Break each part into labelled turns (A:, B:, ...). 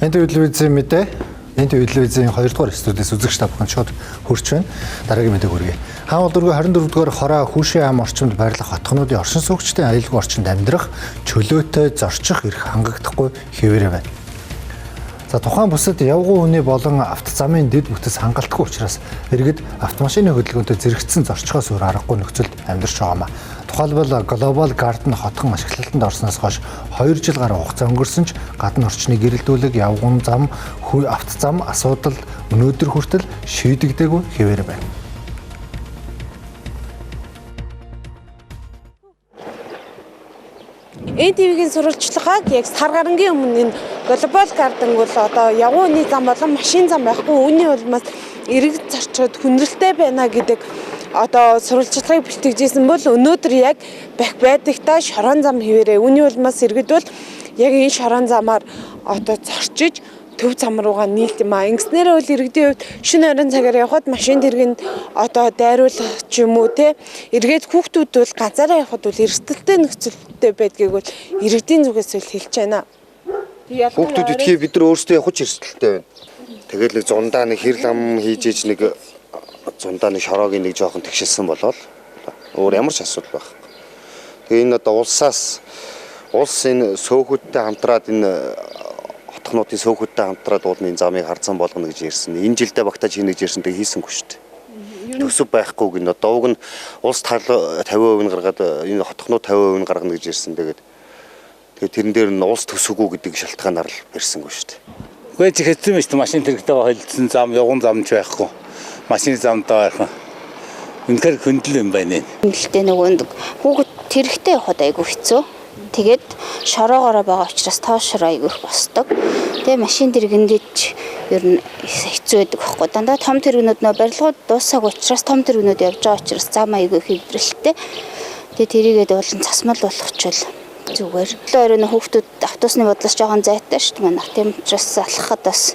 A: Энэ телевизийн мэдээ. Энэ телевизийн 2 дугаар студиэс үзэгч та бүхэн шууд хүрч байна. Дараагийн мэдээг хүргэе. Хаан улдургүй 24 дугаар хороо Хүүшийн ам орчимд байрлах хотхнуудын оршин суугчдын аюулгүй орчинд амьдрах чөлөөтэй зорчих эрх хангагдахгүй хэвээрээ байна. За тухайн бусад явган үний болон автозамын дэд бүтэц хангалтгүй учраас иргэд автомашины хөдөлгөөнтэй зэрэгцсэн зорчхоос өөр аргагүй нөхцөлд амьдарч байгаамаа. Тухайлбал Global Garden хотхон ашиглалтанд орсноос хойш 2 жил гаруй хугацаа өнгөрсөн ч гадна орчны гэрэлтүүлэг, явган зам, автозам асуудал өнөөдөр хүртэл шийдэгдээгүй хэвээр байна.
B: ЭТВ-ийн сурвалжлагыг яг сар гарангийн өмнө энэ Global Garden бол одоо явган үний зам болон машин зам байхгүй үүний улмаас иргэд зарчууд хүндрэлтэй байна гэдэг одоо сурвалжлагыг бэлтгэжсэн бол өнөөдөр яг байдагта шорон зам хэвээрээ үүний улмаас иргэд бол яг энэ шорон замаар одоо зорчиж төв зам руугаа нийлт юм аа. Ингэснээрээ бол иргэдийн хувьд шинэ орон цагаар явхад машин тэргэнд одоо дайруулах ч юм уу те эргээд хүүхдүүд бол ганцаараа явхад бол эрсдэлтэй нөхцөлтэй байдгийг бол иргэдийн зүгээс л хэлж байна.
C: Хүүхдүүд итгий бид нар өөрсдөө явах ч эрсдэлтэй байна. Тэгэл нэг зундаа нэг хэр лам хийж иж нэг зундаа нэг шороогийн нэг жоохон тэгшилсэн болол өөр ямар ч асуудал байх. Тэгээ энэ одоо улс энэ сөөхөдтэй хамтраад энэ хотхнуудын сөөхөдтэй хамтраад уулын замыг харцсан болгоно гэж ярьсан. Энэ жилдээ багтааж хийнэ гэж ярьсан. Тэгээ хийсэнгүй шүү дээ. Төсөв байхгүй гин одоо уг нь улс 50% нь гаргаад энэ хотхнууд 50% нь гаргана гэж ярьсан. Тэгээ тэрэн дээр нь улс төсөвгүй гэдэг шалтгаанаар л барьсангүй шүү дээ.
D: Үгүй чи хэцүү юм шүү дээ. Машин тэрэгтэйгээ холилдсон зам, явган зам ч байхгүй. Машин замдаа байх. Үнэхээр хөндлөл юм байна.
E: Хөндлөлтэй нөгөө хүүхэд тэрэгтэй явахад айгүй хэцүү. Тэгээд шороогоороо байгаа учраас тоошроо айгүй их босдог. Тэгээ машин тэргэндэж ер нь хэцүү байдаг байхгүй. Дандаа том тэргэнүүд нөө барилгууд дуусаагүй учраас том тэргэнүүд явж байгаа учраас зам айгүй хэврэлттэй. Тэгээ тэрийгээд болон цасмал болгочвол зүгээр. Өөрөөр нь хүүхдүүд автобусны бодлоос жоохон зайтай шүү дээ манайх. Тийм учраас алхахад бас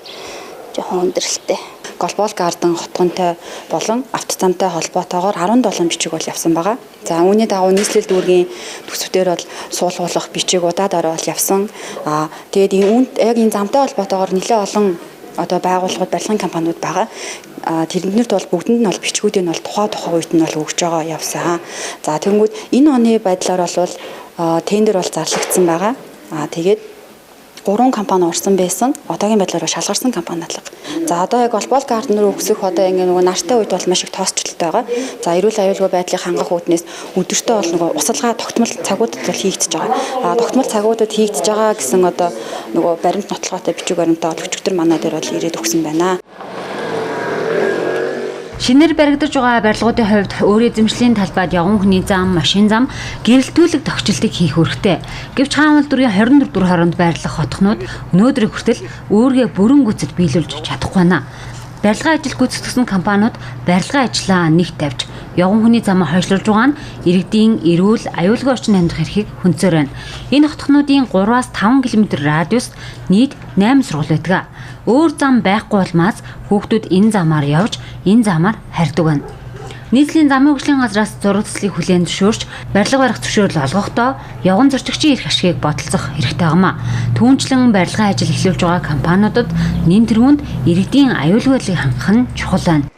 E: жоохон өндөрлөлттэй.
F: Global Garden хотгонтой болон автозамтай холбоотойгоор 17 бичиг бол явсан байгаа. За үүний дагуу нийслэл дүүргийн төсвүүдээр бол суулгуулах бичигуудад ороод явсан. Тэгээд яг энэ замтай холбоотойгоор нэлээд олон одоо байгууллагууд, барилгын компаниуд байгаа. Тэрнэрт бол бүгдэнд нь бол бичгүүдийн бол тухай үед нь бол өгж байгаа явсан. За тэгэнгүүт энэ оны байдлаар бол тендер бол зарлагдсан байгаа. Тэгээд 3 компани орсон байсан. Одоогийн байдлаар шалгарсан компани алга. За одоо яг Global Garden руу өгсөх одоо ингэ нөгөө нартай үед бол маш их тоосчлолтой байгаа. За эрүүл аюулгүй байдлыг хангах үүднээс өдөртөө бол нөгөө усалгаа тогтмол цагуудад бол хийгдэж байгаа. Тогтмол цагуудад хийгдэж байгаа гэсэн одоо нөгөө баримт нотлоготой бичиг баримтаа өчигдөр манай дээр бол ирээд өгсөн байна.
G: Шинээр баригдаж байгаа барилгуудын хувьд өөр эзэмшлийн талбайд явган хүний зам, машин зам, гэрэлтүүлэг тогтчлтыг хийх хэрэгтэй. Гэвч Хаан улдургийн 24 дугаар хороонд байрлах хотхнууд өнөөдрийг хүртэл өөргөө бүрэн гүйцэд биелүүлж чадахгүй байна. Барилгын ажил гүйцэтгэсэн компаниуд барилгын ажлаа нэг тавьж явган хүний замаа хойшлуулж байгаа нь иргэдийн эрүүл аюулгүй орчинд амьдрах эрхийг хүнцээр байна. Энэ хотхнуудын 3-5 км радиуст нийт 8 сургууль байдаг. Өөр зам байхгүй болмаас хүүхдүүд энэ замаар явж энэ замаар харьдаг байна. Нийслэлийн замын хөгжлийн газраас зурагцлыг хүлээн зөвшөөрч барилга барих зөвшөөрөл олгохдоо явган зорчигчийн эрх ашгийг бодолцох хэрэгтэй байна. Түүнчлэн барилгын ажил эхлүүлж байгаа компаниудад нэн тэргуунд иргэдийн аюулгүй байдлыг хангах нь чухал байна.